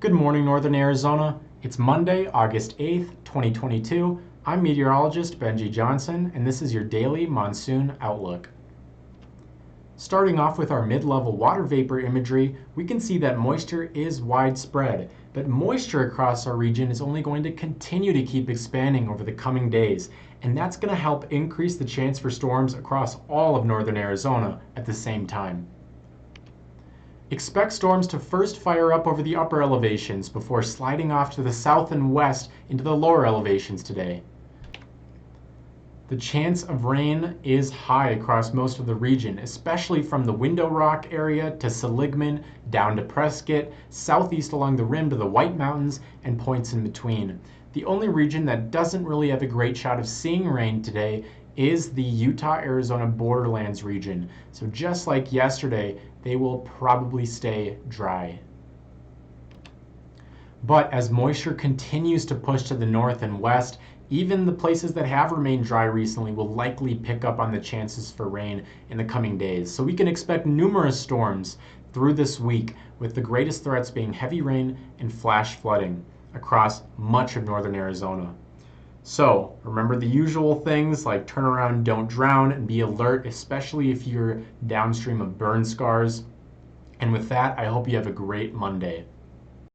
Good morning, Northern Arizona. It's Monday, August 8th, 2022. I'm meteorologist Benji Johnson, and this is your daily monsoon outlook. Starting off with our mid-level water vapor imagery, we can see that moisture is widespread, but moisture across our region is only going to continue to keep expanding over the coming days, and that's going to help increase the chance for storms across all of northern Arizona at the same time. Expect storms to first fire up over the upper elevations before sliding off to the south and west into the lower elevations today. The chance of rain is high across most of the region, especially from the Window Rock area to Seligman, down to Prescott, southeast along the rim to the White Mountains, and points in between. The only region that doesn't really have a great shot of seeing rain today is the Utah-Arizona borderlands region. So just like yesterday, they will probably stay dry. But as moisture continues to push to the north and west, even the places that have remained dry recently will likely pick up on the chances for rain in the coming days. So we can expect numerous storms through this week, with the greatest threats being heavy rain and flash flooding across much of northern Arizona. So remember the usual things like turn around, don't drown, and be alert, especially if you're downstream of burn scars. And with that, I hope you have a great Monday.